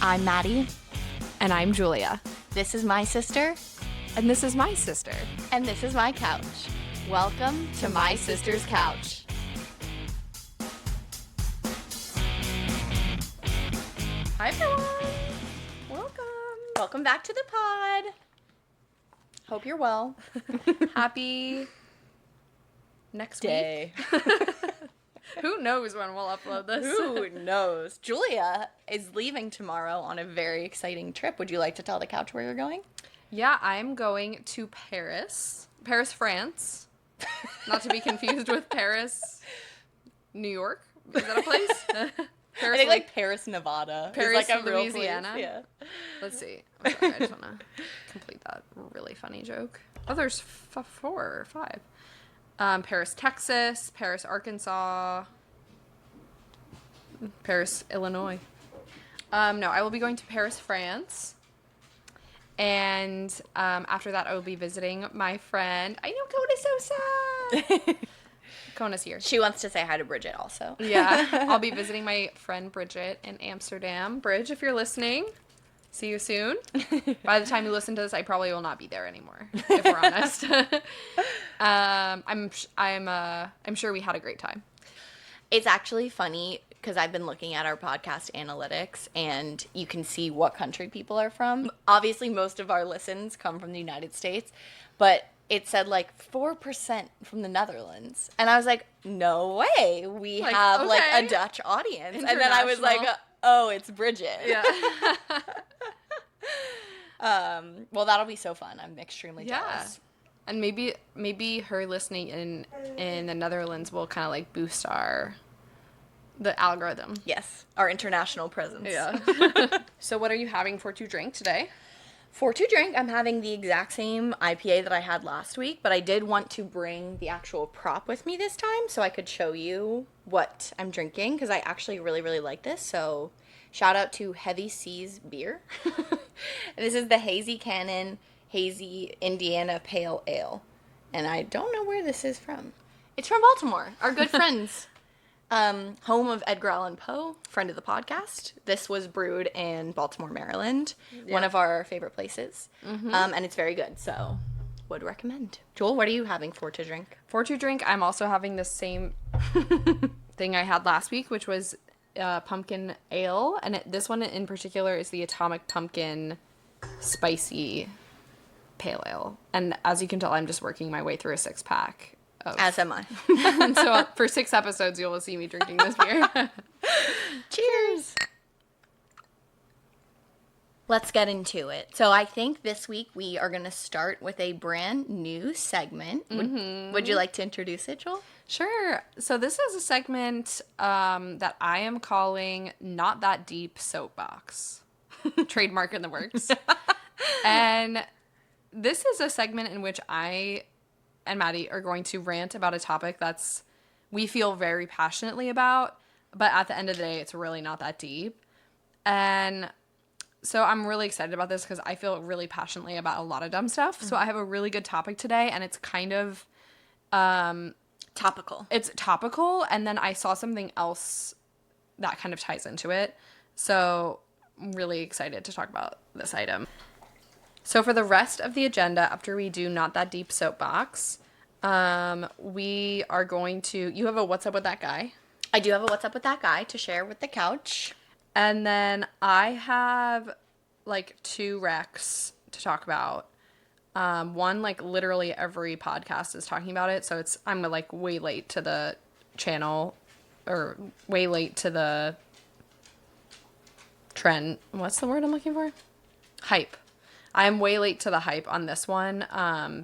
I'm Maddie. And I'm Julia. This is my sister. And this is my sister. And this is my couch. Welcome to My Sister's Couch. Hi, everyone. Welcome. Welcome back to the pod. Hope you're well. Happy next Day. week. Who knows when we'll upload this? Who knows? Julia is leaving tomorrow on a very exciting trip. Would you like to tell the couch where you're going? Yeah, I'm going to Paris. Paris, France. Not to be confused with Paris, New York. Is that a place? Paris, I think like Paris, Nevada. Paris, is like a real Louisiana. place. Yeah. Let's see. I'm sorry, I just want to complete that really funny joke. Oh, there's 4 or 5. Paris, Texas, Paris, Arkansas, Paris, Illinois. No, I will be going to Paris, France. And after that, I will be visiting my friend. I know Kona's so sad. Kona's here. She wants to say hi to Bridget also. Yeah, I'll be visiting my friend Bridget in Amsterdam. Bridge, if you're listening, see you soon. By the time you listen to this, I probably will not be there anymore, if we're honest. I'm sure we had a great time. It's actually funny because I've been looking at our podcast analytics and you can see what country people are from. Obviously, most of our listens come from the United States, but it said like 4% from the Netherlands. And I was like, no way. We have like a Dutch audience. And then I was like, oh, it's Bridget. Yeah. Well, that'll be so fun. I'm extremely jealous. And maybe her listening in the Netherlands will kind of like boost the algorithm. Yes, our international presence. Yeah. So what are you having for to drink today? For to drink, I'm having the exact same IPA that I had last week, but I did want to bring the actual prop with me this time so I could show you what I'm drinking because I actually really, really like this. So shout out to Heavy Seas Beer. This is the Hazy Cannon Hazy Indiana Pale Ale. And I don't know where this is from. It's from Baltimore, our good friends. Home of Edgar Allan Poe, friend of the podcast. This was brewed in Baltimore, Maryland, one of our favorite places. Mm-hmm. And it's very good, so would recommend. Joel, what are you having for to drink? For to drink, I'm also having the same thing I had last week, which was pumpkin ale. And this one in particular is the Atomic Pumpkin Spicy Pale Ale. And as you can tell, I'm just working my way through a 6-pack. As am I. And so for 6 episodes, you will see me drinking this beer. Cheers. Let's get into it. So I think this week we are going to start with a brand new segment. Would you like to introduce it, Joel? Sure. So this is a segment that I am calling Not That Deep Soapbox. Trademark in the works. And this is a segment in which I and Maddie are going to rant about a topic we feel very passionately about, but at the end of the day, it's really not that deep. And so I'm really excited about this because I feel really passionately about a lot of dumb stuff. Mm-hmm. So I have a really good topic today, and it's kind of topical. It's topical, and then I saw something else that kind of ties into it. So I'm really excited to talk about this item. So for the rest of the agenda, after we do Not That Deep Soapbox, we are going to... You have a What's Up With That Guy? I do have a What's Up With That Guy to share with the couch. And then I have, 2 recs to talk about. One, literally every podcast is talking about it, so I'm, way late to the channel, or way late to the trend. What's the word I'm looking for? Hype. I'm way late to the hype on this one,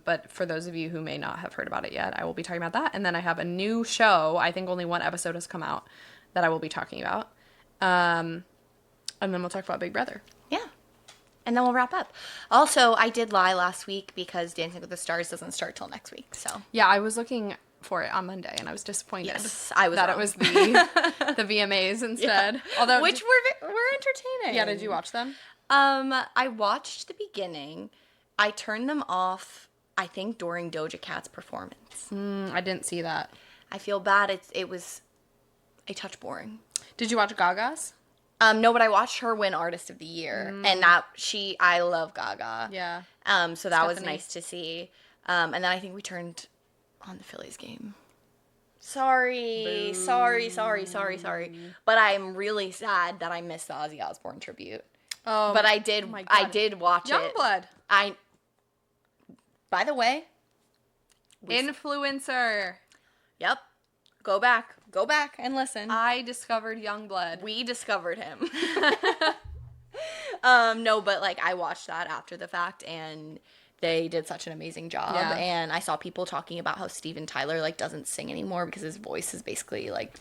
but for those of you who may not have heard about it yet, I will be talking about that. And then I have a new show, I think only 1 episode has come out, that I will be talking about. And then we'll talk about Big Brother. Yeah. And then we'll wrap up. Also, I did lie last week because Dancing with the Stars doesn't start till next week, so. Yeah, I was looking for it on Monday, and I was disappointed. Yes, I was that wrong. It was the VMAs instead. Yeah. Although, which were entertaining. Yeah, did you watch them? I watched the beginning. I turned them off, I think, during Doja Cat's performance. I didn't see that. I feel bad. It was a touch boring. Did you watch Gaga's? No, but I watched her win Artist of the Year, and I love Gaga. Yeah. So that was Stephanie. nice to see. And then I think we turned on the Phillies game. Sorry. But I'm really sad that I missed the Ozzy Osbourne tribute. But I did. oh my I God. did watch it. Youngblood. By the way. Influencer. Yep. Go back and listen. I discovered Youngblood. We discovered him. No, but like I watched that after the fact, and they did such an amazing job. Yeah. And I saw people talking about how Steven Tyler like doesn't sing anymore because his voice is basically like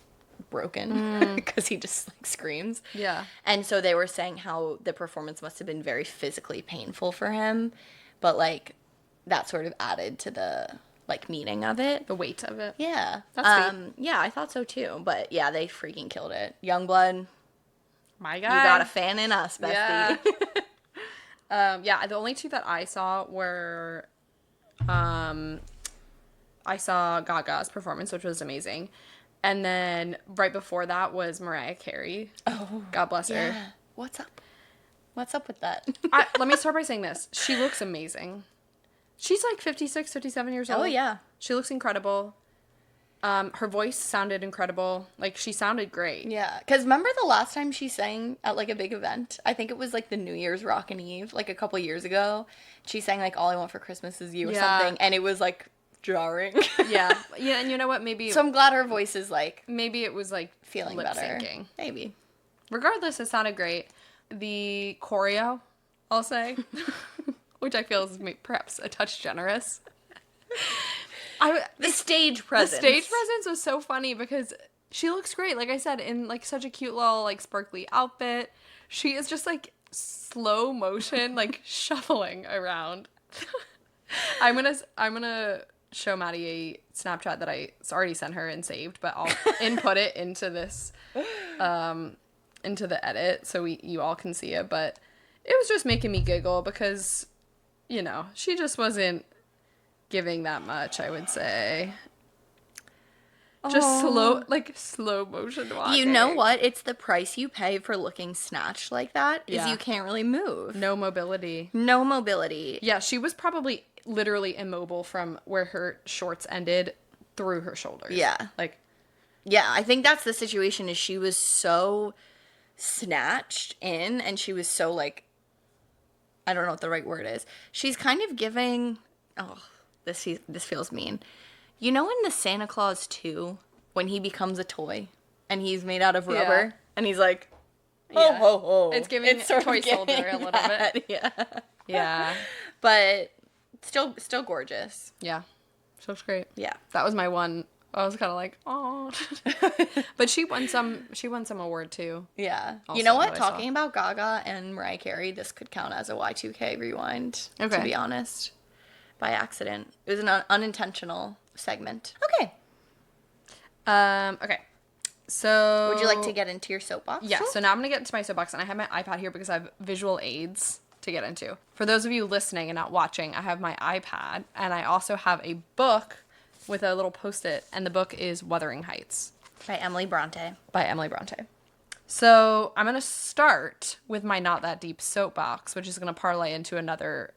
broken because he just like screams. Yeah. And so they were saying how the performance must have been very physically painful for him, but like that sort of added to the like meaning of it. The weight of it. Yeah. That's sweet. Yeah, I thought so too. But yeah, they freaking killed it. Youngblood, My you guy. got a fan in us, bestie. Yeah, the only two that I saw were, I saw Gaga's performance, which was amazing. And then right before that was Mariah Carey. Oh. God bless her. Yeah. What's up? What's up with that? Let me start by saying this. She looks amazing. She's like 56, 57 years old. Oh, yeah. She looks incredible. Her voice sounded incredible. Like, she sounded great. Yeah, because remember the last time she sang at like a big event? I think it was like the New Year's Rockin' Eve, like a couple years ago. She sang like "All I Want for Christmas Is You" or Yeah. something, and it was like jarring. Yeah. Yeah, and you know what? Maybe So I'm glad her voice is like maybe it was like feeling lip better. syncing. Maybe. Regardless, it sounded great. The choreo, I'll say, which I feel is perhaps a touch generous. The stage presence. The stage presence was so funny because she looks great. Like I said, in like such a cute little like sparkly outfit. She is just like slow motion, like shuffling around. I'm gonna show Maddie a Snapchat that I already sent her and saved, but I'll input it into this, into the edit so you all can see it. But it was just making me giggle because, you know, she just wasn't giving that much, I would say. Just slow motion walking. You know what? It's the price you pay for looking snatched like that is Yeah. you can't really move. No mobility. No mobility. Yeah, she was probably literally immobile from where her shorts ended through her shoulders. Yeah. Like, Yeah, I think that's the situation is she was so snatched in and she was so like I don't know what the right word is. She's kind of giving this feels mean. You know in the Santa Claus 2 when he becomes a toy and he's made out of rubber and he's like ho Yeah. ho ho. It's giving sort of toy giving soldier a little that, bit. Yeah. yeah. But still gorgeous. Yeah. She looks great. Yeah. That was my one. I was kind of like, oh. But she won some award too. Yeah. Also, you know what? that I saw. Talking about Gaga and Mariah Carey, this could count as a Y2K rewind, to Okay. be honest. By accident. It was an unintentional segment. Okay. Okay. So Would you like to get into your soapbox? Yeah, so now I'm going to get into my soapbox, and I have my iPad here because I have visual aids to get into. For those of you listening and not watching, I have my iPad, and I also have a book with a little post-it, and the book is Wuthering Heights By Emily Bronte. by Emily Bronte. So I'm going to start with my Not That Deep soapbox, which is going to parlay into another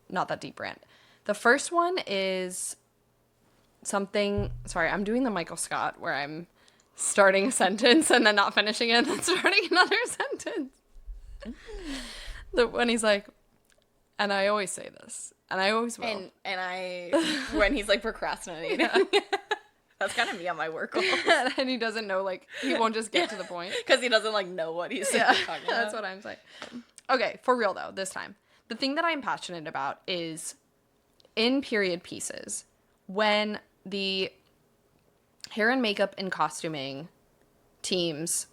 Not That Deep rant. The first one is something... Sorry, I'm doing the Michael Scott where I'm starting a sentence and then not finishing it and then starting another sentence. When he's like, and I always say this, and I always will. And I, when he's like procrastinating. That's kind of me on my work goals. And he doesn't know, like, he won't just get to the point. Because he doesn't like know what he's talking about. That's what I'm saying. Okay, for real though, this time. The thing that I'm passionate about is in period pieces, when the hair and makeup and costuming teams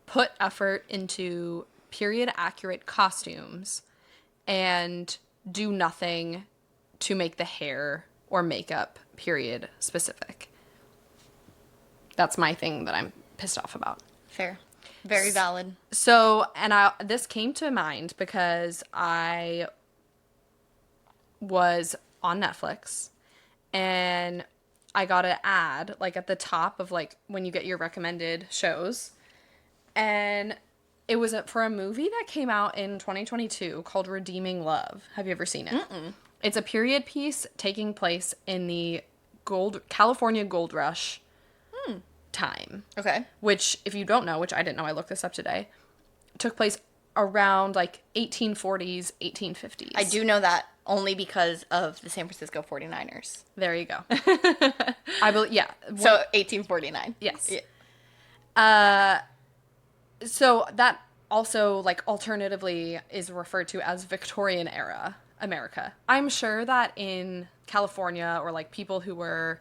put effort into period accurate costumes and do nothing to make the hair or makeup period specific. That's my thing that I'm pissed off about. Fair. Very valid. So, and this came to mind because I was on Netflix and I got an ad like at the top of like when you get your recommended shows, and It was for a movie that came out in 2022 called Redeeming Love. Have you ever seen it? Mm-mm. It's a period piece taking place in the California gold rush time. Okay. Which, if you don't know, which I didn't know, I looked this up today, took place around like 1840s, 1850s. I do know that only because of the San Francisco 49ers. There you go. I believe, yeah. So 1849. Yes. Yeah. So that also, like, alternatively is referred to as Victorian era America. I'm sure that in California, or like people who were,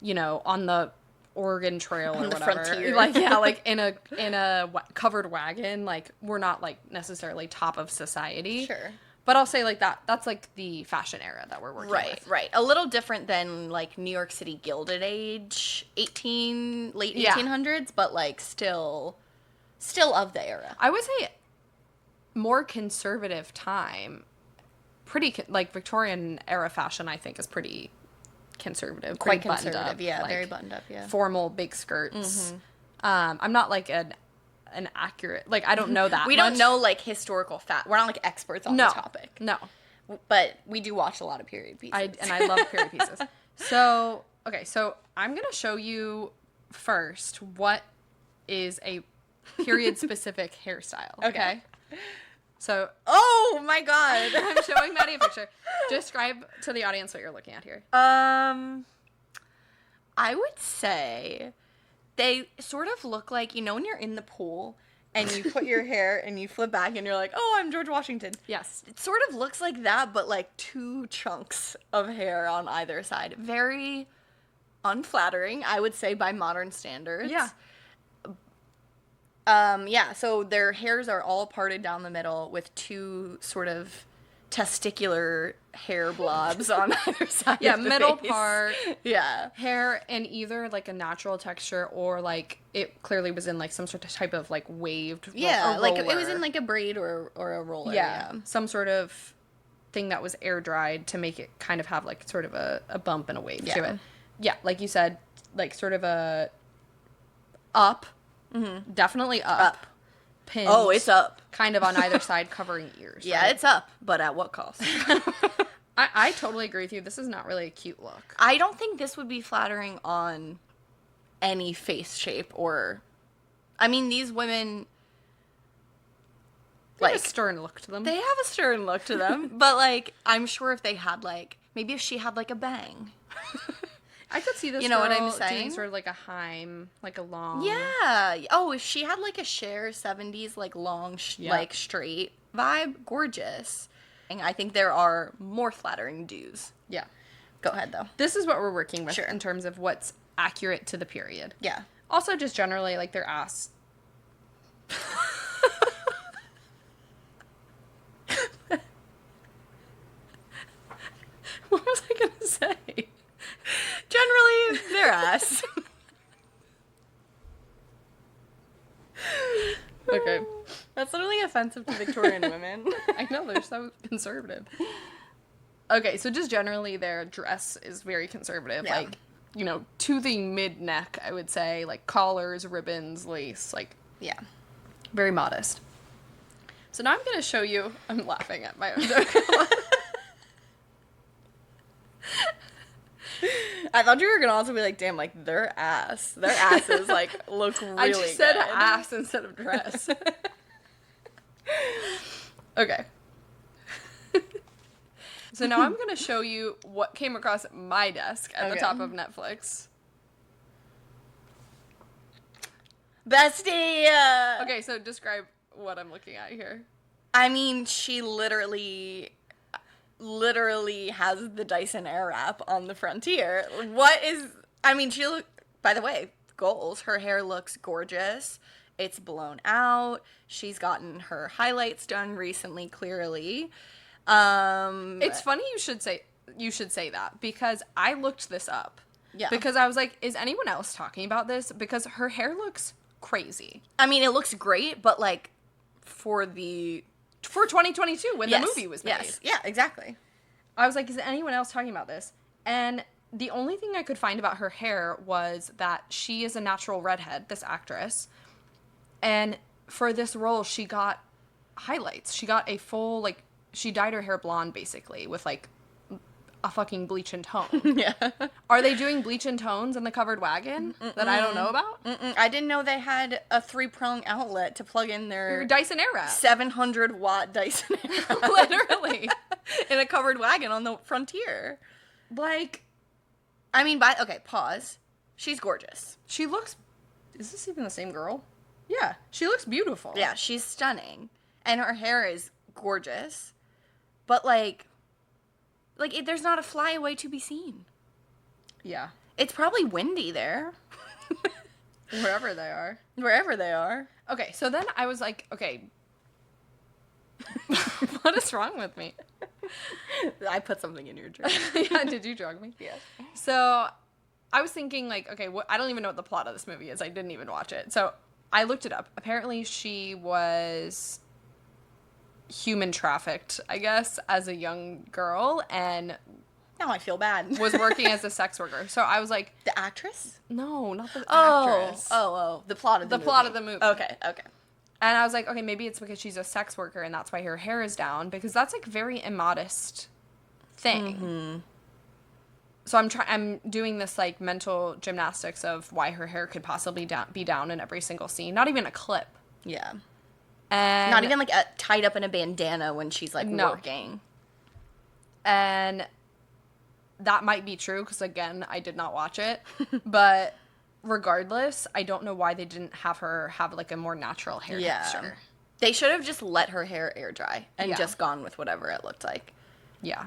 you know, on the Oregon Trail or on the whatever, frontier. like, yeah, like in a covered wagon, like, we're not like necessarily top of society. Sure. But I'll say, like, that's like the fashion era that we're working with. Right. A little different than like New York City Gilded Age, late 1800s, but like still of the era. I would say more conservative time. Like, Victorian era fashion, I think, is pretty conservative. Quite pretty buttoned conservative, up, yeah, like, very buttoned up, yeah. Formal big skirts. I'm not like an accurate, like, I don't know that We much. don't know like historical fact. We're not like experts on the topic. No. But we do watch a lot of period pieces. I love period pieces. So, okay, so I'm going to show you first what is a period specific hairstyle. Okay. So, oh my god. I'm showing Maddie a picture. Describe to the audience what you're looking at here. I would say they sort of look like, you know, when you're in the pool and you put your hair and you flip back and you're like, oh, I'm George Washington. Yes. It sort of looks like that, but like 2 chunks of hair on either side. Very unflattering, I would say, by modern standards. Yeah. Yeah, so their hairs are all parted down the middle with 2 sort of testicular hair blobs on either side. Yeah, of the middle face. part. Yeah. Hair in either like a natural texture or like it clearly was in like some sort of type of like waved Yeah, or like roller. it was in like a braid or a roller. Yeah, some sort of thing that was air dried to make it kind of have like sort of a bump and a wave to it. Yeah, like you said, like sort of a up. Mm-hmm. Definitely up. Pins. Oh, it's up. Kind of on either side, covering ears. Yeah, right? it's up, but at what cost? I totally agree with you. This is not really a cute look. I don't think this would be flattering on any face shape or... I mean, these women... They have a stern look to them. They have a stern look to them, but, like, I'm sure if they had, like... Maybe if she had, like, a bang. I could see this You know what girl I'm saying? doing sort of like a Heim, like a long... Yeah. Oh, if she had, like, a Cher 70s, like, long, like, straight vibe, gorgeous. And I think there are more flattering dues. Yeah. Go ahead, though. This is what we're working with Sure. in terms of what's accurate to the period. Yeah. Also, just generally, like, their ass. What was I going to say? Generally, their ass. Okay. That's literally offensive to Victorian women. I know, they're so conservative. Okay, so just generally their dress is very conservative. Yeah. Like, you know, to the mid-neck, I would say. Like, collars, ribbons, lace. Like, Yeah. very modest. So now I'm going to show you... I'm laughing at my own joke. I thought you were gonna also be like, damn, like their asses like look really I just said good. ass instead of dress. Okay. So now I'm going to show you what came across my desk at the Okay. top of Netflix. Bestie! Okay, so describe what I'm looking at here. I mean, she literally has the Dyson Airwrap on the frontier. What is... I mean, by the way, goals. Her hair looks gorgeous. It's blown out. She's gotten her highlights done recently, clearly. It's funny you should say that because I looked this up. Yeah. Because I was like, is anyone else talking about this? Because her hair looks crazy. I mean, it looks great, but like for 2022 when the movie was made. Yes. Yeah, exactly. I was like, is anyone else talking about this? And the only thing I could find about her hair was that she is a natural redhead, this actress. And for this role, she got highlights. She got a full, like, she dyed her hair blonde, basically, with, like, a fucking bleach and tone. Yeah. Are they doing bleach and tones in the covered wagon that I don't know about? I didn't know they had a 3-prong outlet to plug in their Dyson Airwrap. 700-watt Dyson Airwrap. Literally. In a covered wagon on the frontier. Like, I mean, okay, pause. She's gorgeous. she looks... Is this even the same girl? Yeah. She looks beautiful. Yeah, she's stunning. And her hair is gorgeous. But, like there's not a flyaway to be seen. Yeah. It's probably windy there. Wherever they are. Wherever they are. Okay, so then I was like, okay, what is wrong with me? I put something in your drink. Yeah, did you drug me? Yes. So I was thinking, like, okay, I don't even know what the plot of this movie is. I didn't even watch it. So I looked it up. Apparently she was human trafficked, I guess, as a young girl, and Now I feel bad. was working as a sex worker. So I was like, The actress? no, not the Oh. actress. Oh. The plot of the movie. The plot of the movie. Okay. And I was like, okay, maybe it's because she's a sex worker and that's why her hair is down, because that's, like, very immodest thing. Mm-hmm. So I'm doing this, like, mental gymnastics of why her hair could possibly be down in every single scene. Not even a clip. Yeah. And Not even, like, tied up in a bandana when she's, like, No. working. And that might be true, because, again, I did not watch it. But regardless, I don't know why they didn't have her have, like, a more natural hair texture. They should have just let her hair air dry and Yeah. just gone with whatever it looked like. Yeah.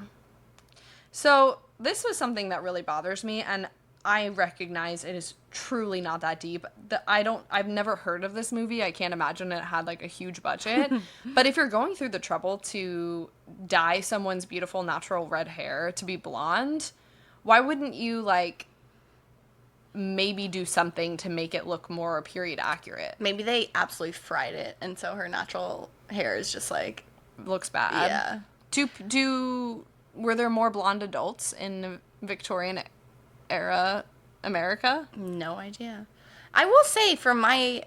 So this was something that really bothers me, and I recognize it is truly not that deep. I've never heard of this movie. I can't imagine it had, like, a huge budget. But if you're going through the trouble to dye someone's beautiful natural red hair to be blonde, why wouldn't you, like, maybe do something to make it look more period accurate? Maybe they absolutely fried it, and so her natural hair is just, like... Looks bad. Yeah. Were there more blonde adults in Victorian era America? No idea. I will say, from my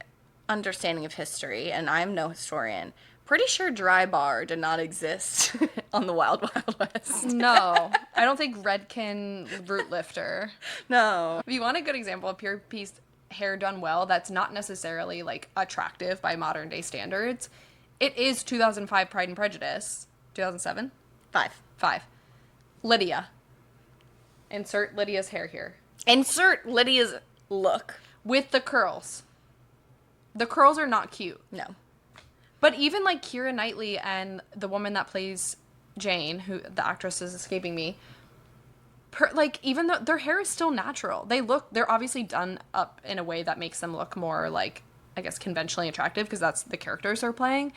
understanding of history, and I'm no historian, pretty sure dry bar did not exist on the Wild Wild West. No. I don't think Redken root lifter. No. If you want a good example of pure piece hair done well that's not necessarily, like, attractive by modern day standards, it is 2005 Pride and Prejudice. 2007? 5. Lydia. Insert Lydia's hair here. Insert Lydia's look. With the curls. The curls are not cute. No. But even, like, Keira Knightley and the woman that plays Jane, who the actress is escaping me, like, even though their hair is still natural, they're obviously done up in a way that makes them look more, like, I guess, conventionally attractive, because that's the characters they're playing.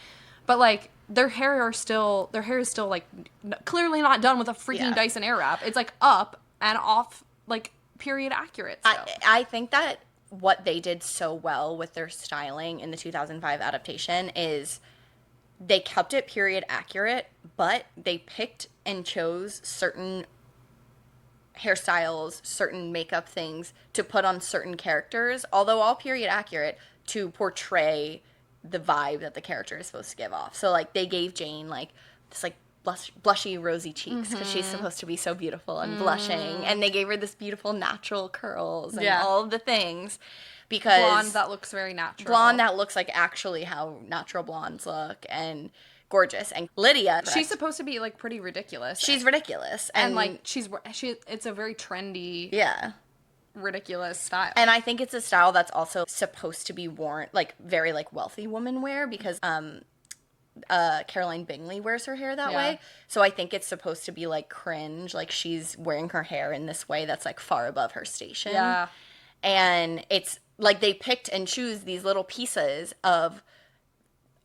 But, like, their hair is still, like, clearly not done with a freaking Dyson Airwrap. It's, like, up and off, like, period accurate still. I think that what they did so well with their styling in the 2005 adaptation is they kept it period accurate, but they picked and chose certain hairstyles, certain makeup things to put on certain characters, although all period accurate, to portray the vibe that the character is supposed to give off. So, like, they gave Jane, like, this, like, blushy, rosy cheeks because she's supposed to be so beautiful and blushing. And they gave her this beautiful natural curls and all of the things. Because blonde that looks very natural. Blonde that looks like actually how natural blondes look, and gorgeous. And Lydia, she's supposed to be, like, pretty ridiculous. She's ridiculous. And like, it's a very trendy, ridiculous style. And I think it's a style that's also supposed to be worn, like, very, like, wealthy women wear, because Caroline Bingley wears her hair that way. So I think it's supposed to be, like, cringe, like, she's wearing her hair in this way that's, like, far above her station. Yeah. And it's like they picked and choose these little pieces of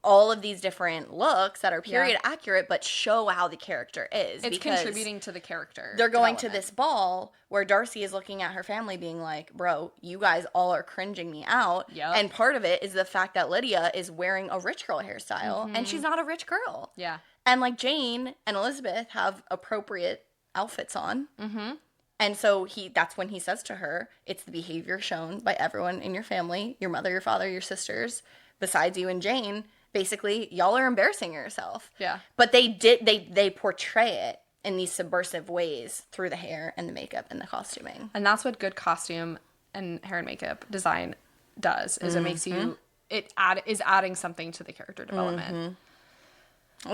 all of these different looks that are period accurate but show how the character is. It's contributing to the character. They're going to this ball where Darcy is looking at her family being like, bro, you guys all are cringing me out. Yep. And part of it is the fact that Lydia is wearing a rich girl hairstyle and she's not a rich girl. Yeah. And, like, Jane and Elizabeth have appropriate outfits on. Mm-hmm. And so that's when he says to her, it's the behavior shown by everyone in your family, your mother, your father, your sisters, besides you and Jane, basically, y'all are embarrassing yourself. Yeah. But they portray it in these subversive ways through the hair and the makeup and the costuming. And that's what good costume and hair and makeup design does, is it makes you, is adding something to the character development.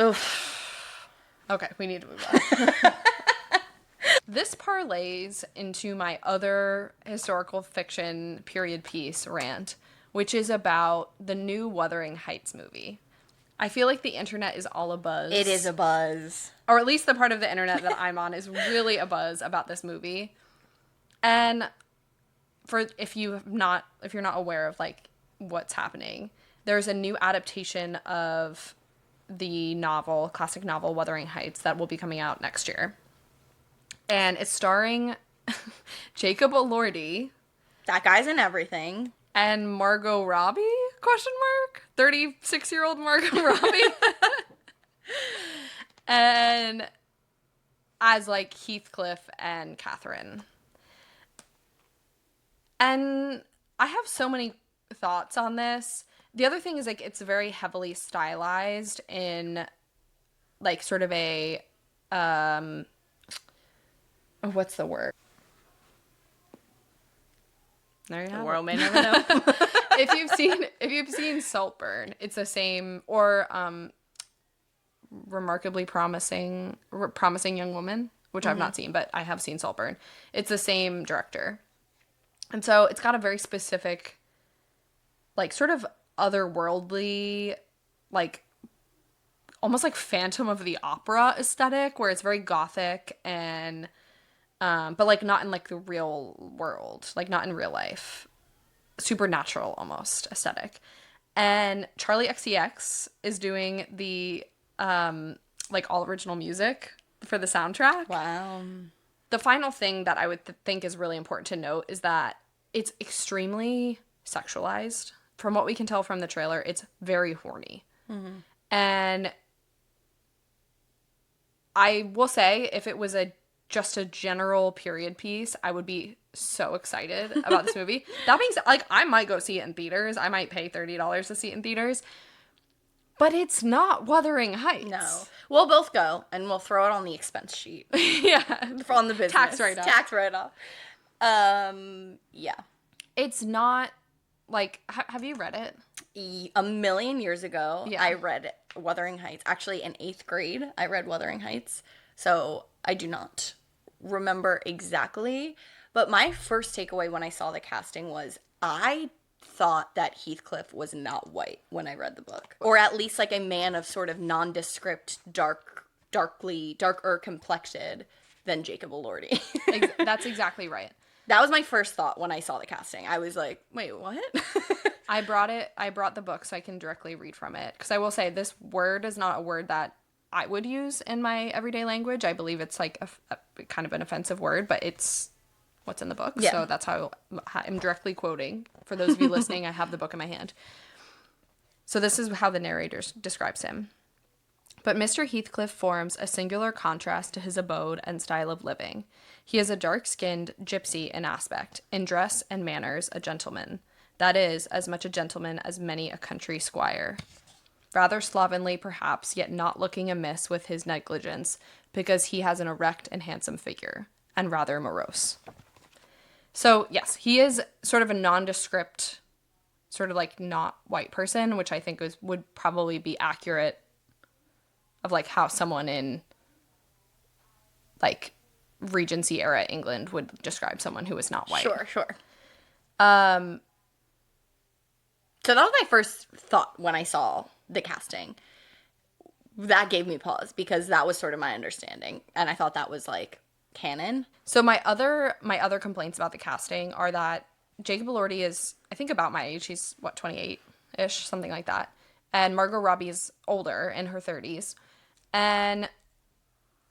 Oof. Okay, we need to move on. This parlays into my other historical fiction period piece rant, which is about the new Wuthering Heights movie. I feel like the internet is all abuzz. It is a buzz. Or at least the part of the internet that I'm on is really abuzz about this movie. And if you're not aware of like what's happening, there's a new adaptation of the classic novel Wuthering Heights that will be coming out next year. And it's starring Jacob Elordi. That guy's in everything. And Margot Robbie? 36-year-old Margot Robbie. And as like Heathcliff and Catherine. And I have so many thoughts on this. The other thing is like it's very heavily stylized in like sort of a what's the word? There you have The world it. may never know. If you've seen Saltburn, it's the same, or Remarkably Promising Young Woman, which I've not seen, but I have seen Saltburn. It's the same director. And so it's got a very specific, like, sort of otherworldly, like, almost like Phantom of the Opera aesthetic, where it's very gothic and, but, like, not in, like, the real world. Like, not in real life. Supernatural, almost, aesthetic. And Charlie XCX is doing the, like, all original music for the soundtrack. Wow. The final thing that I would think is really important to note is that it's extremely sexualized. From what we can tell from the trailer, it's very horny. Mm-hmm. And I will say, if it was just a general period piece, I would be so excited about this movie. That means, like, I might go see it in theaters. I might pay $30 to see it in theaters. But it's not Wuthering Heights. No. We'll both go, and we'll throw it on the expense sheet. Yeah. On the business. Tax write-off. Tax write-off. Yeah. It's not, like, have you read it? A million years ago, Yeah. I read Wuthering Heights. Actually, in 8th grade, I read Wuthering Heights. So I do not remember exactly. But my first takeaway when I saw the casting was I thought that Heathcliff was not white when I read the book. Or at least like a man of sort of nondescript, darker complected than Jacob Elordi. That's exactly right. That was my first thought when I saw the casting. I was like, wait, what? I brought the book so I can directly read from it. Because I will say, this word is not a word that I would use in my everyday language. I believe it's like a kind of an offensive word, but it's what's in the book. Yeah. So that's how I'm directly quoting. For those of you listening, I have the book in my hand. So this is how the narrator describes him. But Mr. Heathcliff forms a singular contrast to his abode and style of living. He is a dark-skinned gypsy in aspect, in dress and manners a gentleman. That is, as much a gentleman as many a country squire. Rather slovenly, perhaps, yet not looking amiss with his negligence, because he has an erect and handsome figure, and rather morose. So, yes, he is sort of a nondescript, sort of like not white person, which I think would probably be accurate of like how someone in like Regency era England would describe someone who is not white. Sure. So that was my first thought when I saw the casting. That gave me pause because that was sort of my understanding, and I thought that was like canon. So my other complaints about the casting are that Jacob Elordi is, I think, about my age. He's 28-ish, something like that, and Margot Robbie is older, in her 30s, and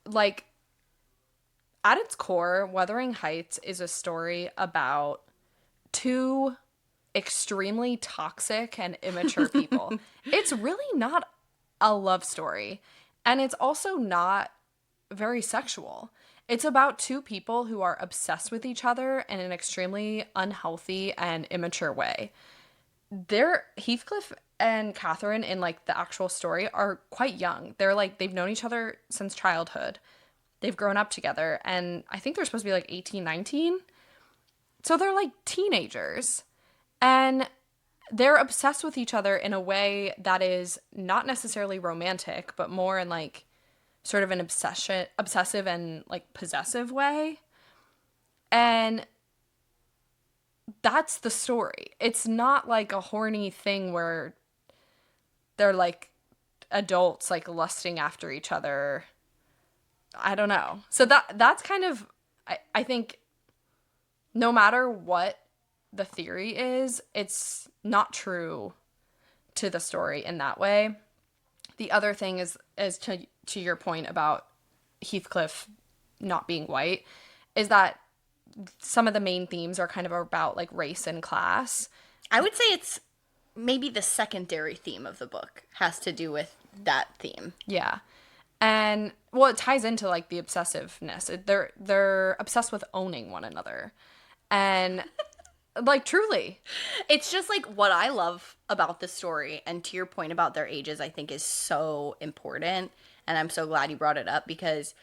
like at its core, Wuthering Heights is a story about two extremely toxic and immature people. It's really not a love story, and it's also not very sexual. It's about two people who are obsessed with each other in an extremely unhealthy and immature way. Heathcliff and Catherine in like the actual story are quite young. They're like they've known each other since childhood. They've grown up together, and I think they're supposed to be like 18, 19. So they're like teenagers. And they're obsessed with each other in a way that is not necessarily romantic, but more in like sort of an obsessive and like possessive way. And that's the story. It's not like a horny thing where they're like adults like lusting after each other. I don't know. So that's kind of I think no matter what the theory is, it's not true to the story in that way. The other thing is to your point about Heathcliff not being white, is that some of the main themes are kind of about like race and class. I would say it's maybe the secondary theme of the book has to do with that theme. Yeah. And well, it ties into like the obsessiveness. They're obsessed with owning one another. And like truly, it's just like what I love about the story, and to your point about their ages, I think is so important. And I'm so glad you brought it up, because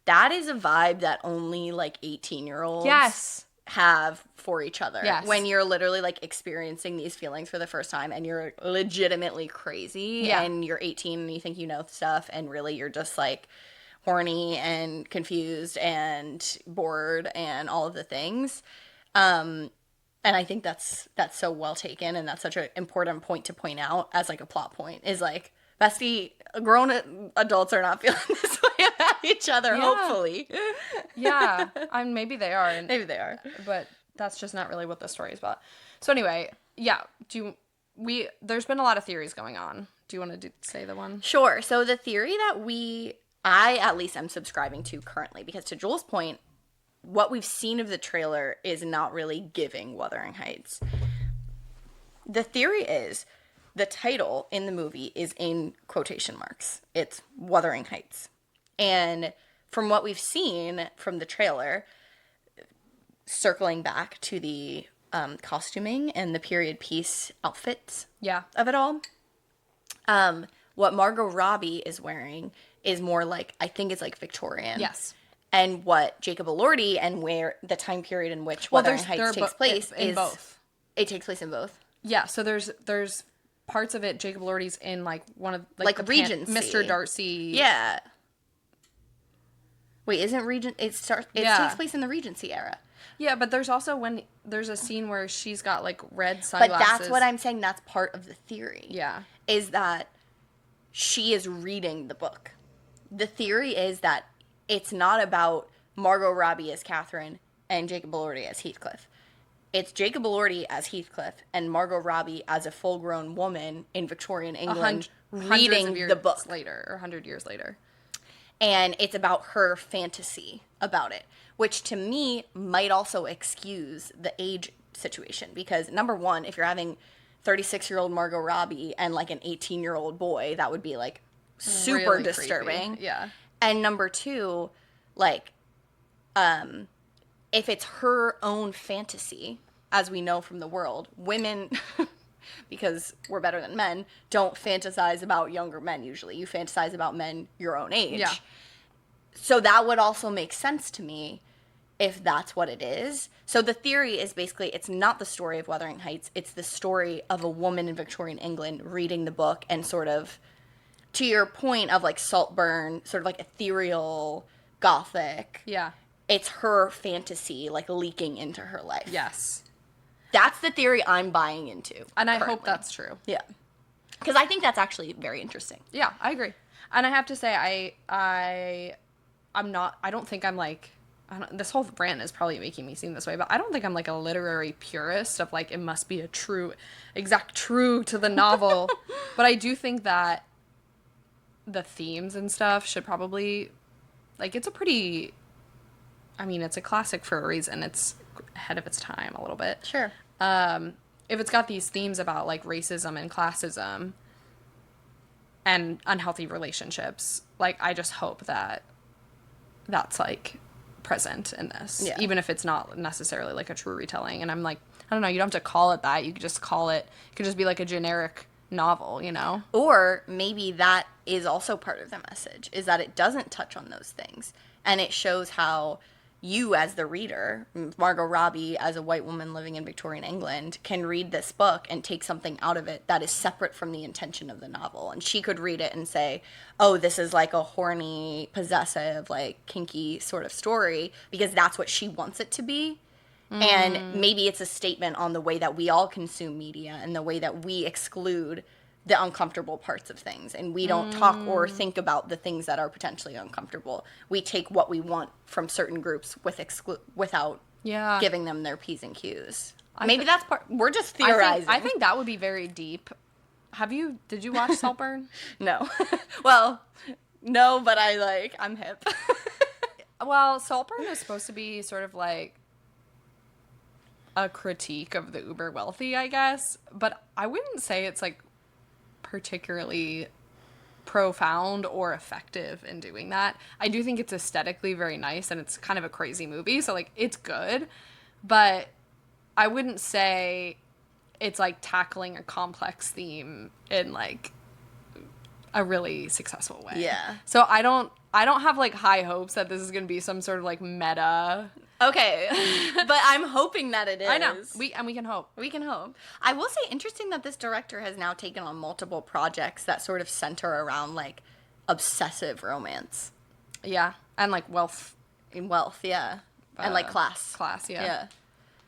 that is a vibe that only like 18-year-olds yes, have for each other. Yes. When you're literally like experiencing these feelings for the first time and you're legitimately crazy, Yeah. and you're 18 and you think you know stuff, and really you're just like horny and confused and bored and all of the things. And I think that's so well taken, and that's such an important point to point out as like a plot point, is like, bestie, grown adults are not feeling this way about each other, Yeah. hopefully. Yeah. Maybe they are. And, Maybe they are. but that's just not really what the story is about. So anyway, yeah. There's been a lot of theories going on. Do you want to say the one? Sure. So the theory that I at least am subscribing to currently, because to Joel's point, what we've seen of the trailer is not really giving Wuthering Heights. The theory is the title in the movie is in quotation marks. It's Wuthering Heights. And from what we've seen from the trailer, circling back to the costuming and the period piece outfits Yeah. of it all, what Margot Robbie is wearing is more like, I think it's like Victorian. Yes. And what Jacob Elordi and where the time period in which Wuthering Heights takes place in is both. It takes place in both. Yeah, so there's parts of it. Jacob Elordi's in like one of Like the Regency. Mr. Darcy. Yeah. Wait, isn't Regent? It takes place in the Regency era. Yeah, but there's also when there's a scene where she's got like red But sunglasses. that's what I'm saying. That's part of the theory. Yeah. Is that she is reading the book. The theory is that it's not about Margot Robbie as Catherine and Jacob Elordi as Heathcliff. It's Jacob Elordi as Heathcliff and Margot Robbie as a full-grown woman in Victorian England reading the book later, or 100 years later. And it's about her fantasy about it, which to me might also excuse the age situation, because number one, if you're having 36-year-old Margot Robbie and like an 18-year-old boy, that would be like super Really disturbing. creepy. Yeah. And number two, like, if it's her own fantasy, as we know from the world, women, because we're better than men, don't fantasize about younger men usually. You fantasize about men your own age. Yeah. So that would also make sense to me if that's what it is. So the theory is basically it's not the story of Wuthering Heights. It's the story of a woman in Victorian England reading the book and sort of, to your point of like Saltburn, sort of like ethereal, gothic. Yeah. It's her fantasy like leaking into her life. Yes. That's the theory I'm buying into. And I hope currently. that's true. Yeah. Because I think that's actually very interesting. Yeah, I agree. And I have to say, I'm not, I don't think I'm like, this whole brand is probably making me seem this way, but I don't think I'm like a literary purist of like, it must be a exact true to the novel. But I do think that the themes and stuff should probably, like, it's a classic for a reason. It's ahead of its time a little bit. Sure. If it's got these themes about like racism and classism and unhealthy relationships, like, I just hope that that's like present in this, Yeah. even if it's not necessarily like a true retelling. And I'm like I don't know, you don't have to call it that. You could just call it, it could just be like a generic novel, you know? Or maybe that is also part of the message, is that it doesn't touch on those things. And it shows how you as the reader, Margot Robbie as a white woman living in Victorian England, can read this book and take something out of it that is separate from the intention of the novel. And she could read it and say, oh, this is like a horny, possessive, like kinky sort of story, because that's what she wants it to be. And maybe it's a statement on the way that we all consume media and the way that we exclude the uncomfortable parts of things. And we don't talk or think about the things that are potentially uncomfortable. We take what we want from certain groups without giving them their P's and Q's. Maybe that's part. We're just theorizing. I think that would be very deep. Did you watch Saltburn? No. Well, no, but I'm hip. Well, Saltburn is supposed to be sort of like a critique of the uber wealthy, I guess. But I wouldn't say it's like particularly profound or effective in doing that. I do think it's aesthetically very nice and it's kind of a crazy movie, so like it's good, but I wouldn't say it's like tackling a complex theme in like a really successful way. Yeah. So I don't have like high hopes that this is going to be some sort of like meta. Okay, but I'm hoping that it is. I know. We can hope. We can hope. I will say, interesting that this director has now taken on multiple projects that sort of center around, like, obsessive romance. Yeah, and, like, wealth. Wealth, yeah. And, like, class. Class, yeah. Yeah.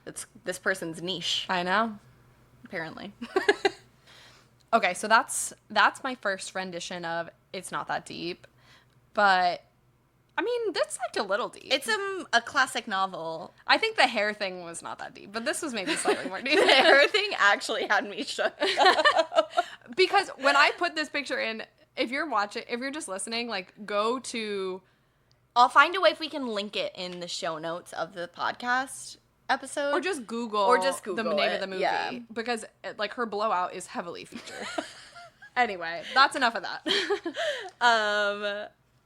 It's this person's niche. I know. Apparently. Okay, so that's my first rendition of It's Not That Deep, but I mean, that's like a little deep. It's a classic novel. I think the hair thing was not that deep, but this was maybe slightly more deep. The hair thing actually had me shook. Because when I put this picture in, if you're just listening, like go to... I'll find a way if we can link it in the show notes of the podcast episode. Or just Google, the name of the movie. Yeah. Because like her blowout is heavily featured. Anyway, that's enough of that.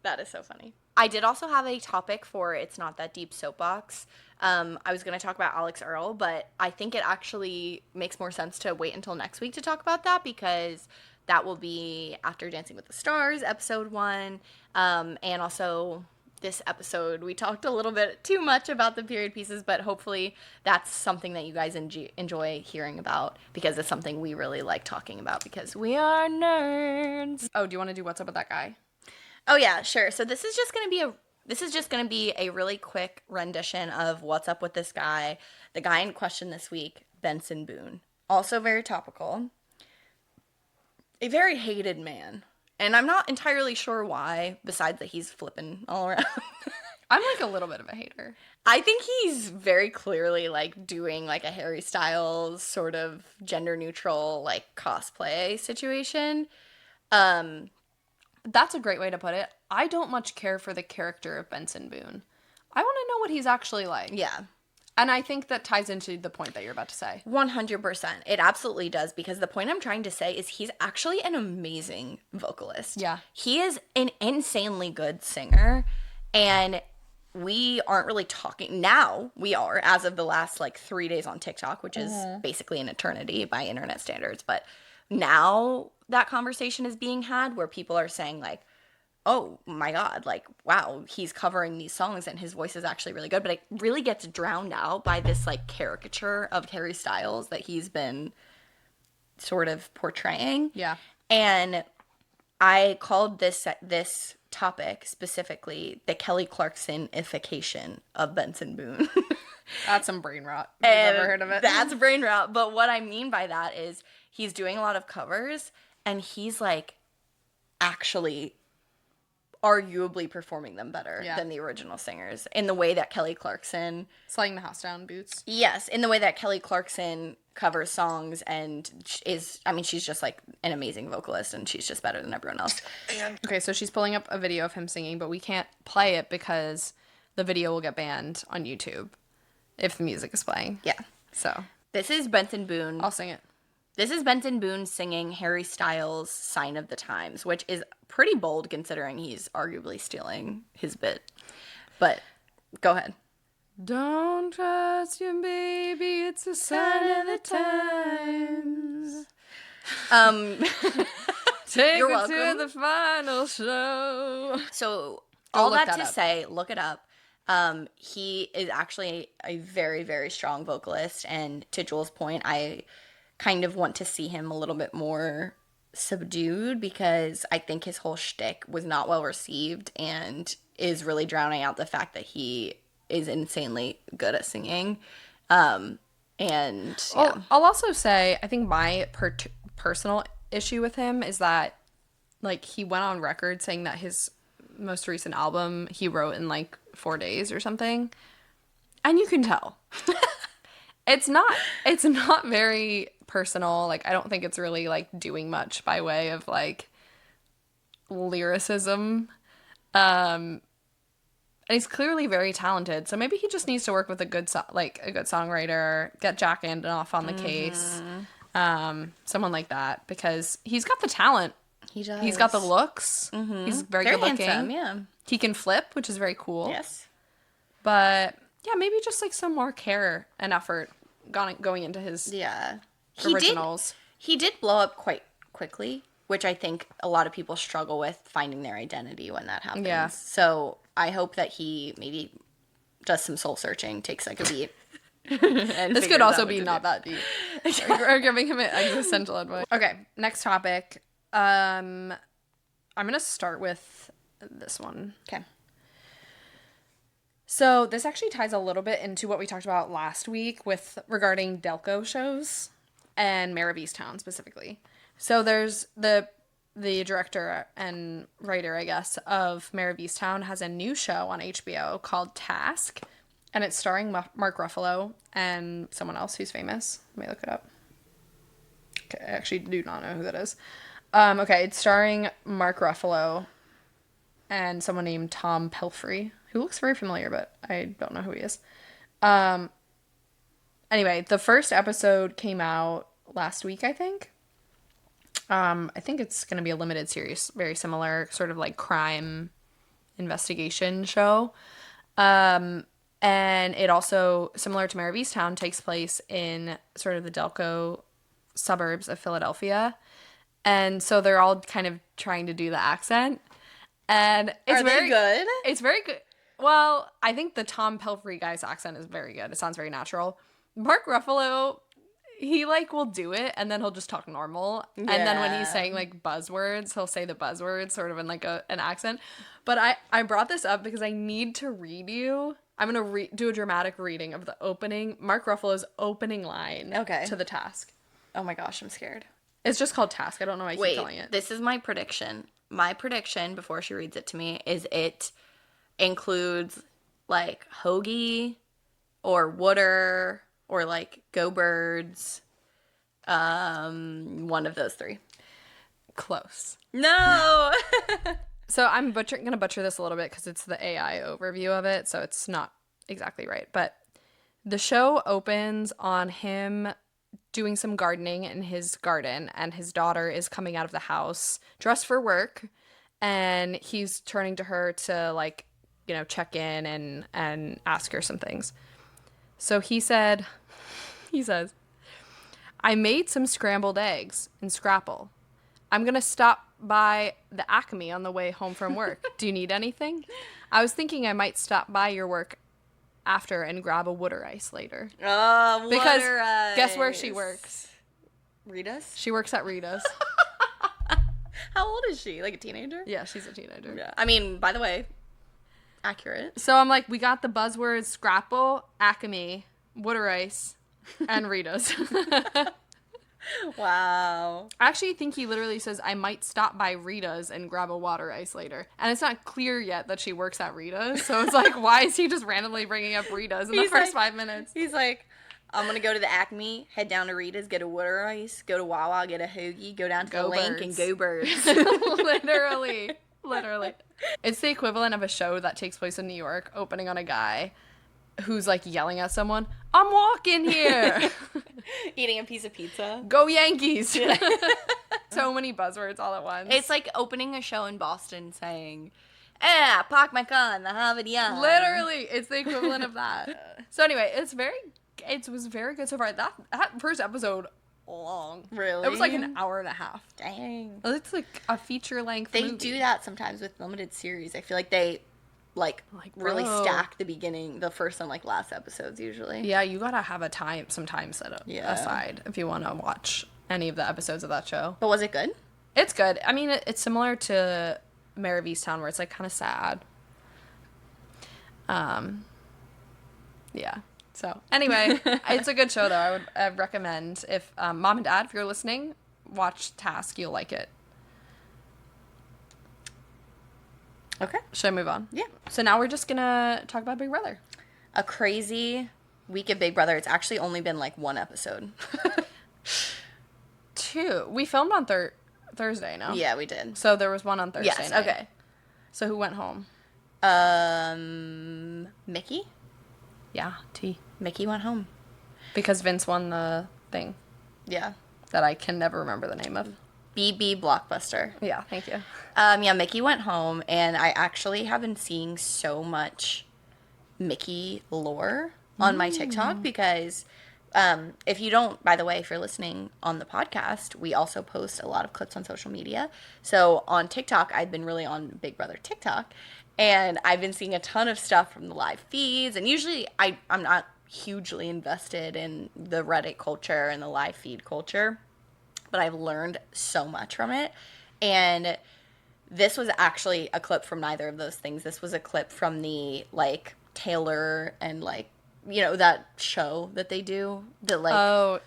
That is so funny. I did also have a topic for It's Not That Deep soapbox. I was going to talk about Alex Earle, but I think it actually makes more sense to wait until next week to talk about that, because that will be after Dancing with the Stars, episode 1. And also this episode, we talked a little bit too much about the period pieces, but hopefully that's something that you guys enjoy hearing about, because it's something we really like talking about, because we are nerds. Oh, do you want to do What's Up with That Guy? Oh yeah, sure. So this is just going to be a really quick rendition of What's Up with This Guy. The guy in question this week, Benson Boone. Also very topical. A very hated man. And I'm not entirely sure why, besides that he's flipping all around. I'm like a little bit of a hater. I think he's very clearly like doing like a Harry Styles sort of gender neutral like cosplay situation. That's a great way to put it. I don't much care for the character of Benson Boone. I want to know what he's actually like. Yeah. And I think that ties into the point that you're about to say. 100%. It absolutely does, because the point I'm trying to say is he's actually an amazing vocalist. Yeah. He is an insanely good singer, and we aren't really talking. Now we are, as of the last like 3 days on TikTok, which is basically an eternity by internet standards. But now that conversation is being had where people are saying like, oh my God, like, wow, he's covering these songs and his voice is actually really good. But it really gets drowned out by this like caricature of Harry Styles that he's been sort of portraying. Yeah. And I called this topic specifically the Kelly Clarkson-ification of Benson Boone. That's some brain rot. I've never heard of it. That's brain rot. But what I mean by that is he's doing a lot of covers and he's like actually arguably performing them better than the original singers in the way that Kelly Clarkson... Slaying the house down boots. Yes, in the way that Kelly Clarkson covers songs and she's just like an amazing vocalist and she's just better than everyone else. Okay, so she's pulling up a video of him singing, but we can't play it because the video will get banned on YouTube if the music is playing. Yeah. So. This is Benson Boone. I'll sing it. This is Benson Boone singing Harry Styles' Sign of the Times, which is pretty bold considering he's arguably stealing his bit. But go ahead. Don't trust your baby, it's a sign of the times. Take You're her to welcome. the final show. So Go all look that that to up. say, look it up. He is actually a very, very strong vocalist, and to Joel's point, I kind of want to see him a little bit more subdued because I think his whole shtick was not well received and is really drowning out the fact that he is insanely good at singing. And yeah. I'll also say, I think my personal issue with him is that, like, he went on record saying that his most recent album he wrote in like 4 days or something, and you can tell it's not very personal. Like, I don't think it's really like doing much by way of like lyricism. And he's clearly very talented, so maybe he just needs to work with a good songwriter, get Jack Antonoff on the case, someone like that, because he's got the talent. He does. He's got the looks. He's very good looking. handsome, yeah. He can flip, which is very cool. Yes. But yeah, maybe just like some more care and effort going into his Yeah. originals. He did blow up quite quickly, which I think a lot of people struggle with finding their identity when that happens. Yeah. So I hope that he maybe does some soul searching, takes like a beat. This could also be not that deep. We're giving him existential advice. Okay, next topic. I'm gonna start with this one. Okay. So this actually ties a little bit into what we talked about last week with regarding Delco shows and Mayor of Easttown specifically. So there's the director and writer, I guess, of Mayor of Easttown has a new show on HBO called Task, and it's starring Mark Ruffalo and someone else who's famous. Let me look it up. Okay, I actually do not know who that is. Okay, it's starring Mark Ruffalo and someone named Tom Pelphrey, who looks very familiar, but I don't know who he is. Anyway, the first episode came out last week, I think. I think it's going to be a limited series, very similar, sort of like crime investigation show. And it also, similar to Mayor of Easttown, takes place in sort of the Delco suburbs of Philadelphia. And so they're all kind of trying to do the accent. And it's very good? It's very good. Well, I think the Tom Pelphrey guy's accent is very good. It sounds very natural. Mark Ruffalo, he like will do it and then he'll just talk normal. Yeah. And then when he's saying like buzzwords, he'll say the buzzwords sort of in like an accent. But I brought this up because I need to read you. I'm going to do a dramatic reading of the opening, Mark Ruffalo's opening line to the Task. Oh my gosh, I'm scared. It's just called Task. I don't know why I keep calling it. This is my prediction. My prediction, before she reads it to me, is it includes like hoagie or wooder or like go birds. One of those three. Close. No! So I'm going to butcher this a little bit because it's the AI overview of it, so it's not exactly right. But the show opens on him doing some gardening in his garden, and his daughter is coming out of the house dressed for work, and he's turning to her to like, you know, check in and ask her some things. So he says, I made some scrambled eggs in Scrapple. I'm going to stop by the Acme on the way home from work. Do you need anything? I was thinking I might stop by your work after and grab a Wooder Ice later. Oh, because Wooder Ice. Guess where she works? Rita's? She works at Rita's. How old is she? Like a teenager? Yeah, she's a teenager. Yeah. I mean, by the way, accurate. So I'm like, we got the buzzwords Scrapple, Acme, Wooder Ice, and Rita's. Wow. I actually think he literally says, I might stop by Rita's and grab a water ice later. And it's not clear yet that she works at Rita's. So it's like, why is he just randomly bringing up Rita's in the first 5 minutes? He's like, I'm going to go to the Acme, head down to Rita's, get a water ice, go to Wawa, get a hoagie, go down to the Link, and go birds. Literally. It's the equivalent of a show that takes place in New York, opening on a guy who's like yelling at someone, I'm walking here. Eating a piece of pizza. Go Yankees. So many buzzwords all at once. It's like opening a show in Boston saying, park my car in the Harvard Yard. Literally, it's the equivalent of that. So anyway, it was very good so far. That first episode, long. Really? It was like an hour and a half. Dang. It's like a feature-length They movie. do that sometimes with limited series. I feel like they, really bro. stack the first and, last episodes usually. Yeah, you gotta have some time set up aside if you want to watch any of the episodes of that show. But was it good? It's good. I mean, it's similar to Mare of Easttown, where it's like kind of sad. Yeah. So anyway, it's a good show though. I'd recommend if mom and dad, if you're listening, watch Task. You'll like it. Okay. Should I move on? Yeah. So now we're just gonna talk about Big Brother. A crazy week of Big Brother. It's actually only been one episode. 2. We filmed on Thursday, no? Yeah, we did. So there was one on Thursday Yes. night. Okay. So who went home? Mickey. Yeah, T. Mickey went home. Because Vince won the thing Yeah. that I can never remember the name of. BB Blockbuster. Yeah, thank you. Yeah, Mickey went home, and I actually have been seeing so much Mickey lore on my TikTok because if you don't, by the way, if you're listening on the podcast, we also post a lot of clips on social media. So on TikTok, I've been really on Big Brother TikTok, and I've been seeing a ton of stuff from the live feeds, and usually I'm not hugely invested in the Reddit culture and the live feed culture, but I've learned so much from it. And this was actually a clip from neither of those things. This was a clip from the Taylor and that show that they do. The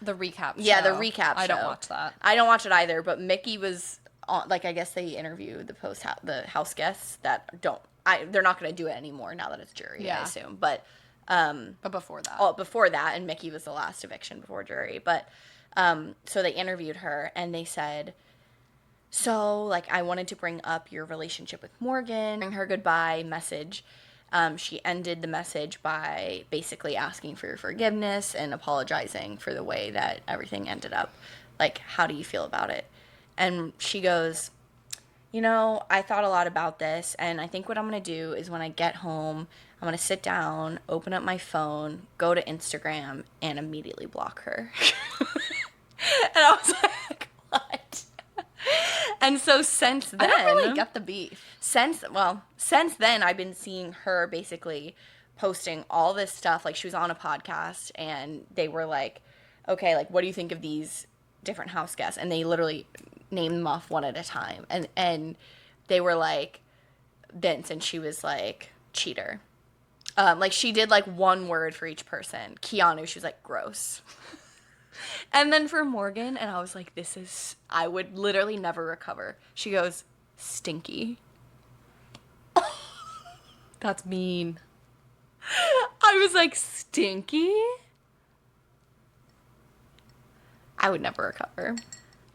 the recap show. Yeah, the recap show. I don't watch that. I don't watch it either, but Mickey was on, I guess they interviewed the house guests that they're not going to do it anymore now that it's jury, I assume. But before that. Oh, before that, and Mickey was the last eviction before jury. But so they interviewed her, and they said, so, I wanted to bring up your relationship with Morgan and her goodbye message. She ended the message by basically asking for your forgiveness and apologizing for the way that everything ended up. How do you feel about it? And she goes, I thought a lot about this, and I think what I'm going to do is when I get home, I'm going to sit down, open up my phone, go to Instagram, and immediately block her. And I was like, what? And so since then... I don't really get the beef. Since then, I've been seeing her basically posting all this stuff. She was on a podcast, and they were like, okay, what do you think of these different house guests? And they literally named them off one at a time. And they were like, Vince, and she was like, cheater. She did one word for each person. Keanu, she was like, gross. And then for Morgan, and I was like, I would literally never recover. She goes, stinky. That's mean. I was like, stinky? I would never recover.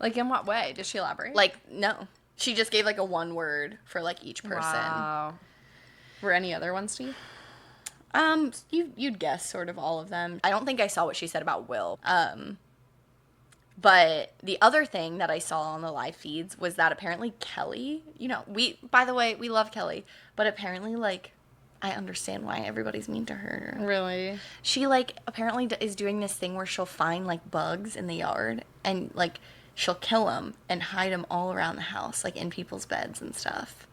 In what way? Did she elaborate? No. She just gave a one word for each person. Wow. Were any other ones, Steve? You'd guess sort of all of them. I don't think I saw what she said about Will. But the other thing that I saw on the live feeds was that apparently Kelly, by the way, we love Kelly, but apparently I understand why everybody's mean to her. Really? She apparently is doing this thing where she'll find bugs in the yard and she'll kill them and hide them all around the house, in people's beds and stuff.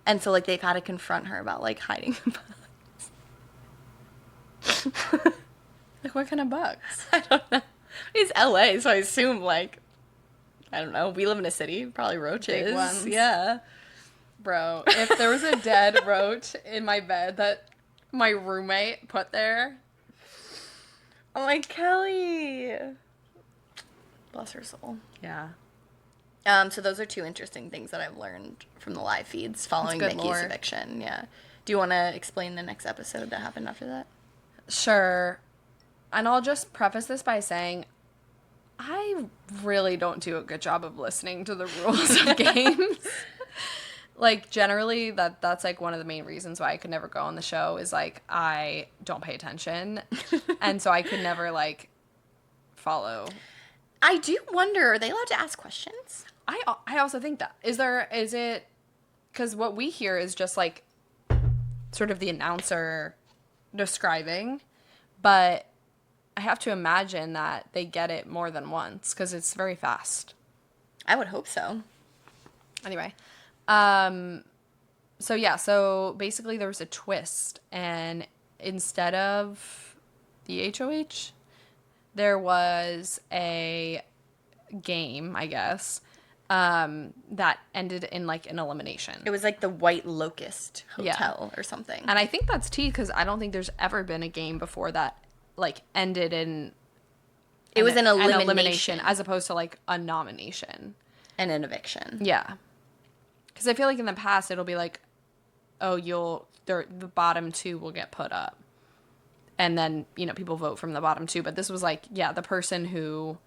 And so they've had to confront her about hiding the bugs. What kind of bugs? I don't know. It's LA, so I assume I don't know. We live in a city, probably roaches. Big ones. Yeah. Bro, if there was a dead roach in my bed that my roommate put there. I'm like, Kelly. Bless her soul. Yeah. So those are 2 interesting things that I've learned from the live feeds following That's good Mickey's lore. eviction. Yeah. Do you want to explain the next episode that happened after that? Sure. And I'll just preface this by saying I really don't do a good job of listening to the rules of games. Generally, that's one of the main reasons why I could never go on the show is I don't pay attention. And so I could never follow. I do wonder, are they allowed to ask questions? I also think that. Is it, because what we hear is just sort of the announcer describing, but I have to imagine that they get it more than once because it's very fast. I would hope so. Anyway, so basically there was a twist, and instead of the HOH, there was a game, I guess, that ended in like an elimination. It was like the White Locust Hotel or something. And I think that's tea because I don't think there's ever been a game before that like ended in It was an elimination. elimination as opposed to like a nomination. And an eviction. Yeah. Because I feel like in the past it'll be like, oh, the bottom two will get put up. And then, people vote from the bottom two. But this was like, yeah, the person who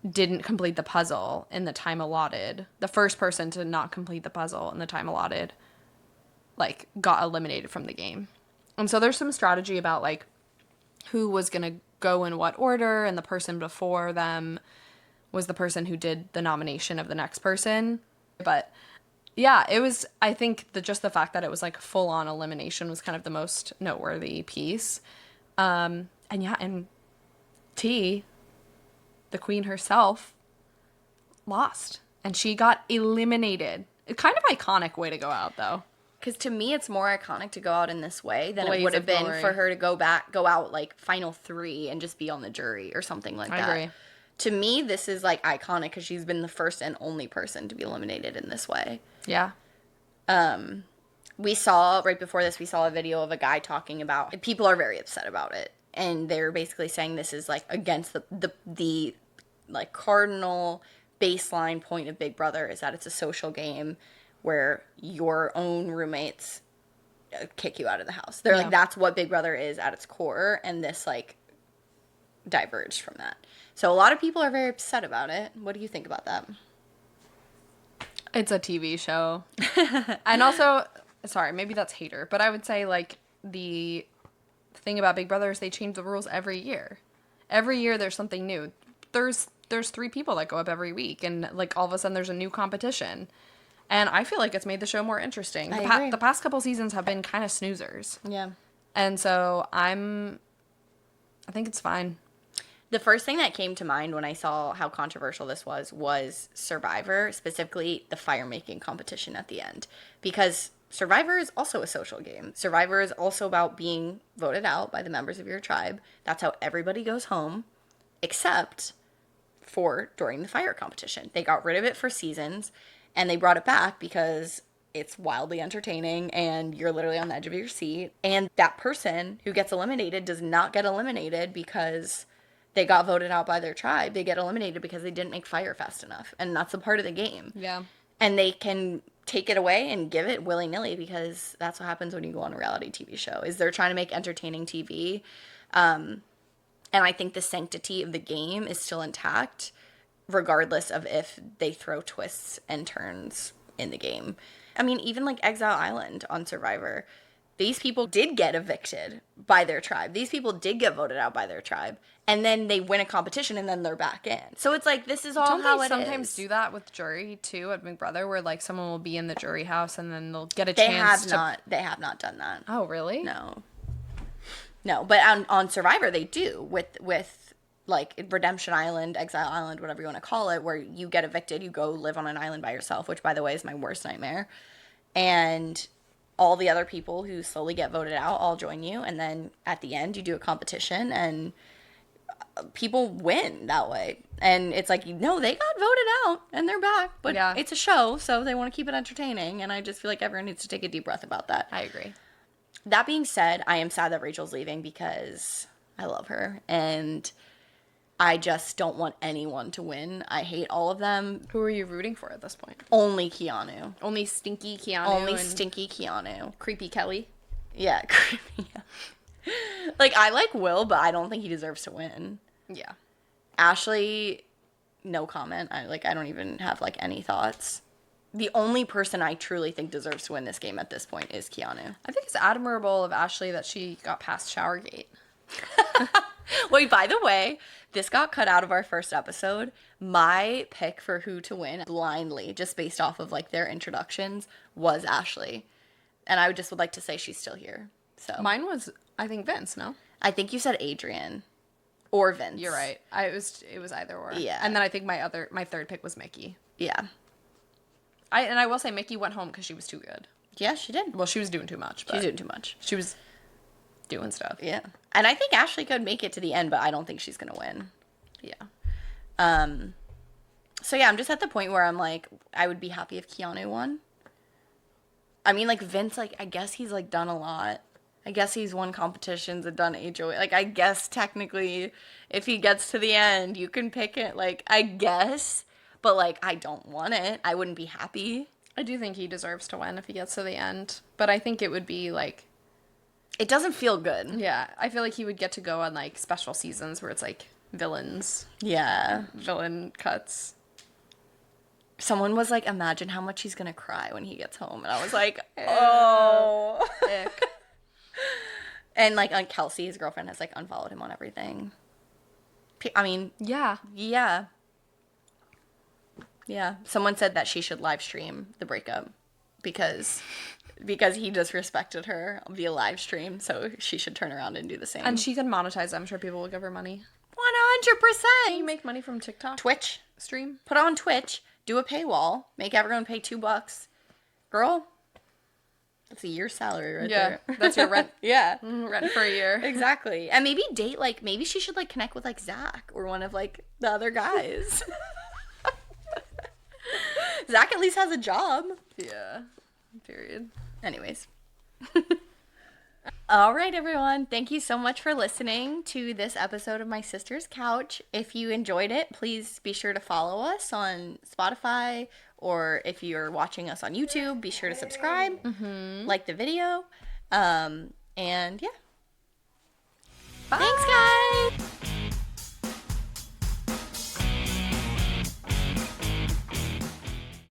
didn't complete the puzzle in the time allotted, the first person to not complete the puzzle in the time allotted, like, got eliminated from the game. And so there's some strategy about, like, who was going to go in what order, and the person before them was the person who did the nomination of the next person. But yeah, it was, I think just the fact that it was like full on elimination was kind of the most noteworthy piece. And T, the queen herself, lost, and she got eliminated. A kind of iconic way to go out, though. Because to me, it's more iconic to go out in this way than Blaze it would have of been glory. for her to go out like final 3 and just be on the jury or something like that. I agree. To me, this is like iconic because she's been the first and only person to be eliminated in this way. Yeah. We saw right before this, we saw a video of a guy talking about people are very upset about it, and they're basically saying this is like against the like cardinal baseline point of Big Brother is that it's a social game where your own roommates kick you out of the house. They're like, that's what Big Brother is at its core, and this like diverged from that. So a lot of people are very upset about it. What do you think about that? It's a TV show. And also, sorry, maybe that's hater, but I would say like the thing about Big Brother is they change the rules every year. Every year there's something new. There's 3 people that go up every week, and like all of a sudden there's a new competition. And I feel like it's made the show more interesting. I agree. The past couple seasons have been kind of snoozers. Yeah. And so I think it's fine. The first thing that came to mind when I saw how controversial this was Survivor, specifically the fire making competition at the end. Because Survivor is also a social game. Survivor is also about being voted out by the members of your tribe. That's how everybody goes home, except for during the fire competition. They got rid of it for seasons, and they brought it back because it's wildly entertaining and you're literally on the edge of your seat. And that person who gets eliminated does not get eliminated because they got voted out by their tribe. They get eliminated because they didn't make fire fast enough. And that's a part of the game. Yeah. And they can take it away and give it willy-nilly because that's what happens when you go on a reality TV show, is they're trying to make entertaining TV. And I think the sanctity of the game is still intact, regardless of if they throw twists and turns in the game. I mean, even like Exile Island on Survivor, these people did get evicted by their tribe. These people did get voted out by their tribe. And then they win a competition and then they're back in. So it's like, this is all Don't how they it sometimes is. do that with jury too at Big Brother, where like someone will be in the jury house and then they'll get a They chance They have not done that. Oh, really? No, but on Survivor they do with like Redemption Island, Exile Island, whatever you want to call it, where you get evicted, you go live on an island by yourself, which by the way is my worst nightmare. And all the other people who slowly get voted out all join you, and then at the end you do a competition and people win that way. And it's like, no, they got voted out and they're back, but it's a show, so they want to keep it entertaining, and I just feel like everyone needs to take a deep breath about that. I agree. That being said, I am sad that Rachel's leaving because I love her and I just don't want anyone to win. I hate all of them. Who are you rooting for at this point? Only Keanu. Only stinky Keanu. Only stinky Keanu. Creepy Kelly. Yeah, creepy. Like, I like Will, but I don't think he deserves to win. Yeah. Ashley, no comment. I don't even have like any thoughts. The only person I truly think deserves to win this game at this point is Keanu. I think it's admirable of Ashley that she got past Showergate. Wait, by the way, this got cut out of our first episode. My pick for who to win blindly, just based off of like their introductions, was Ashley. And I would like to say she's still here. So Mine was, I think, Vince, no? I think you said Adrian or Vince. You're right. It was either or. Yeah. And then I think my third pick was Mickey. Yeah. I will say Mickey went home because she was too good. Yeah, she did. Well, she was doing too much. But She's doing too much. She was doing stuff. Yeah. And I think Ashley could make it to the end, but I don't think she's going to win. Yeah. So yeah, I'm just at the point where I'm like, I would be happy if Keanu won. I mean, like, Vince, like, I guess he's, like, done a lot. I guess he's won competitions and done HOA. Like, I guess technically if he gets to the end, you can pick it. Like, I guess. But, like, I don't want it. I wouldn't be happy. I do think he deserves to win if he gets to the end. But I think it would be, like... It doesn't feel good. Yeah. I feel like he would get to go on, like, special seasons where it's, like, villains. Yeah. Villain cuts. Someone was like, imagine how much he's going to cry when he gets home. And I was like, oh. Ick. And, like, on Kelsey, his girlfriend, has, like, unfollowed him on everything. I mean, Yeah. yeah. Yeah. Someone said that she should live stream the breakup because he disrespected her via live stream. So she should turn around and do the same. And she can monetize. I'm sure people will give her money. 100%. Can you make money from TikTok? Twitch. Stream? Put it on Twitch. Do a paywall. Make everyone pay $2. Girl, that's a year's salary right there. That's your rent. Yeah. Rent for a year. Exactly. And maybe date, like, maybe she should, like, connect with, like, Zach or one of, like, the other guys. Zach at least has a job. Yeah. Period. Anyways. All right, everyone. Thank you so much for listening to this episode of My Sister's Couch. If you enjoyed it, please be sure to follow us on Spotify, or if you're watching us on YouTube, be sure to subscribe, like the video, and yeah. Bye. Thanks, guys.